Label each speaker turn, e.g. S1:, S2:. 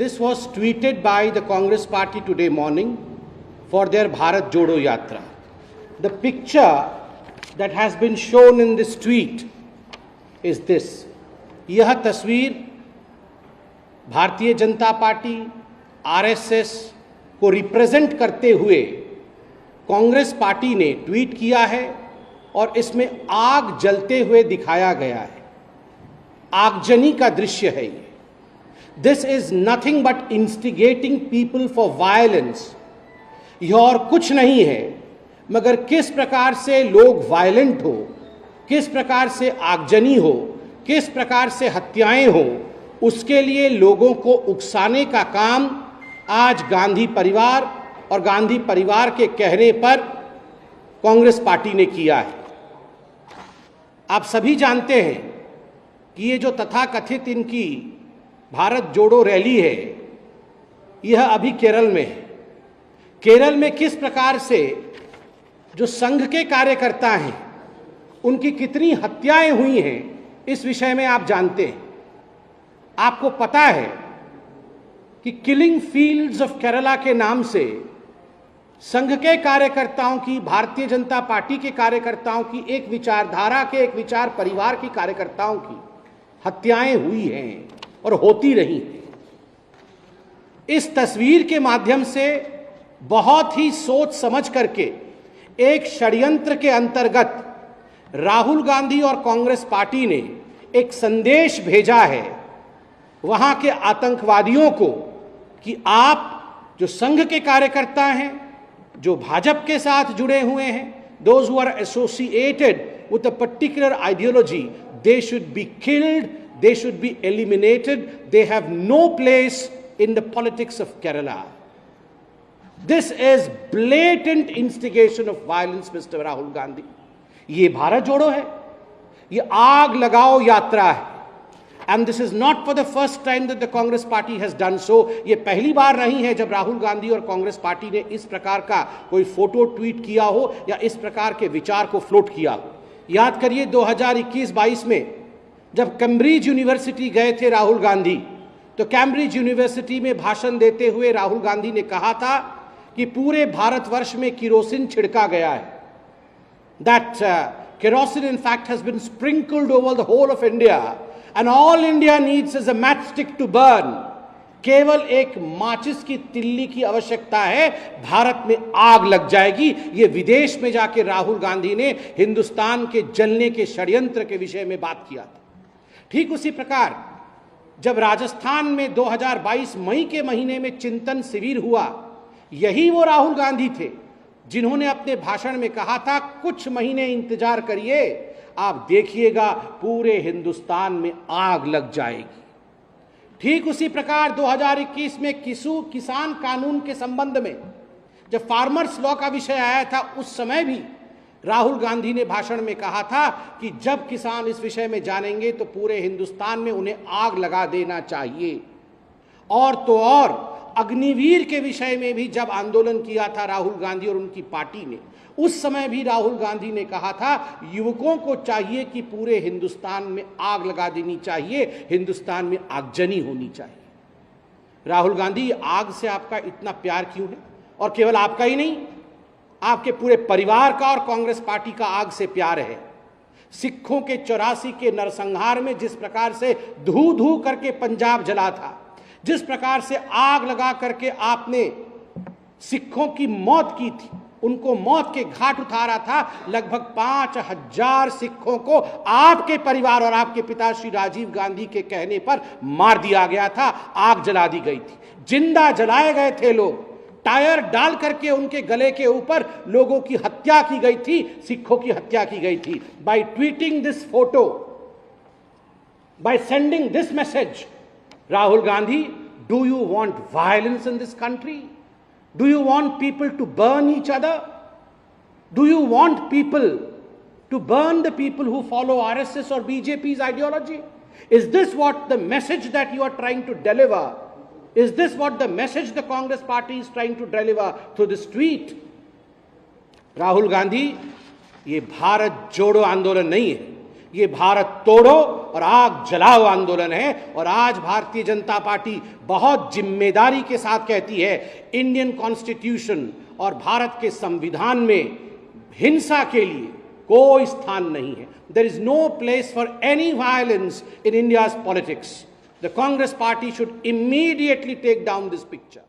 S1: This was tweeted by the Congress party today morning for their Bharat Jodo Yatra. The picture that has been shown in this tweet is this. यह तस्वीर Bharatiya Janata party RSS को represent करते हुए Congress party ने tweet किया है और इसमें आग जलते हुए दिखाया गया है। आगजनी का दृश्य है ये। This is nothing but instigating people for violence. यह और कुछ नहीं है मगर किस प्रकार से लोग वायलेंट हो, किस प्रकार से आगजनी हो, किस प्रकार से हत्याएं हो, उसके लिए लोगों को उकसाने का काम आज गांधी परिवार और गांधी परिवार के कहने पर कांग्रेस पार्टी ने किया है। आप सभी जानते हैं कि ये जो तथाकथित इनकी भारत जोड़ो रैली है, यह अभी केरल में है। केरल में किस प्रकार से जो संघ के कार्यकर्ता हैं, उनकी कितनी हत्याएं हुई हैं, इस विषय में आप जानते हैं। आपको पता है कि किलिंग फील्ड्स ऑफ केरला के नाम से संघ के कार्यकर्ताओं की, भारतीय जनता पार्टी के कार्यकर्ताओं की, एक विचारधारा के, एक विचार परिवार की कार्यकर्ताओं की हत्याएं हुई हैं और होती रही हैं। इस तस्वीर के माध्यम से बहुत ही सोच समझ करके एक षड्यंत्र के अंतर्गत राहुल गांधी और कांग्रेस पार्टी ने एक संदेश भेजा है वहां के आतंकवादियों को कि आप जो संघ के कार्यकर्ता हैं, जो भाजपा के साथ जुड़े हुए हैं, those who are associated with a particular ideology, they should be killed, they should be eliminated, they have no place in the politics of Kerala. This is blatant instigation of violence, Mr. Rahul Gandhi. ये भारत जोड़ो है, ये आग लगाओ यात्रा है। And this is not for the first time that the Congress party has done so. ये पहली बार नहीं है जब राहुल गांधी और कांग्रेस पार्टी ने इस प्रकार का कोई फोटो ट्वीट किया हो या इस प्रकार के विचार को फ्लोट किया हो। याद करिए 2021-22 में जब कैम्ब्रिज यूनिवर्सिटी गए थे राहुल गांधी, तो कैम्ब्रिज यूनिवर्सिटी में भाषण देते हुए राहुल गांधी ने कहा था कि पूरे भारतवर्ष में किरोसिन छिड़का गया है। That kerosene in fact has been sprinkled over the whole of India and all India needs is a matchstick to burn. केवल एक माचिस की तिल्ली की आवश्यकता है, भारत में आग लग जाएगी। ये विदेश में जाके राहुल गांधी ने हिंदुस्तान के जलने के षड्यंत्र के विषय में बात किया था। ठीक उसी प्रकार जब राजस्थान में 2022 मई के महीने में चिंतन शिविर हुआ, यही वो राहुल गांधी थे जिन्होंने अपने भाषण में कहा था कुछ महीने इंतजार करिए, आप देखिएगा पूरे हिंदुस्तान में आग लग जाएगी। ठीक उसी प्रकार 2021 में किसान कानून के संबंध में जब फार्मर्स लॉ का विषय आया था, उस समय भी राहुल गांधी ने भाषण में कहा था कि जब किसान इस विषय में जानेंगे तो पूरे हिंदुस्तान में उन्हें आग लगा देना चाहिए। और तो और अग्निवीर के विषय में भी जब आंदोलन किया था राहुल गांधी और उनकी पार्टी ने, उस समय भी राहुल गांधी ने कहा था युवकों को चाहिए कि पूरे हिंदुस्तान में आग लगा देनी चाहिए, हिंदुस्तान में आगजनी होनी चाहिए। राहुल गांधी, आग से आपका इतना प्यार क्यों है? और केवल आपका ही नहीं, आपके पूरे परिवार का और कांग्रेस पार्टी का आग से प्यार है। सिखों के 84 के नरसंहार में जिस प्रकार से धू धू करके पंजाब जला था, जिस प्रकार से आग लगा करके आपने सिखों की मौत की थी, उनको मौत के घाट उतारा था, लगभग 5000 सिखों को आपके परिवार और आपके पिता श्री राजीव गांधी के कहने पर मार दिया गया था, आग जला दी गई थी, जिंदा जलाए गए थे लोग, टायर डाल करके उनके गले के ऊपर लोगों की हत्या की गई थी, सिखों की हत्या की गई थी। By tweeting this photo, by sending this message, Rahul Gandhi, do you want violence in this country? Do you want people to burn each other? Do you want people to burn the people who follow RSS or BJP's ideology? Is this what the message that you are trying to deliver? Is this what the message the Congress party is trying to deliver through this tweet? Rahul Gandhi, ये भारत जोड़ो आंदोलन नहीं है, ये भारत तोड़ो और आग जलाओ आंदोलन है। और आज भारतीय जनता पार्टी बहुत जिम्मेदारी के साथ कहती है, इंडियन कॉन्स्टिट्यूशन और भारत के संविधान में हिंसा के लिए कोई स्थान नहीं है। There is no place for any violence in India's politics. The Congress party should immediately take down this picture.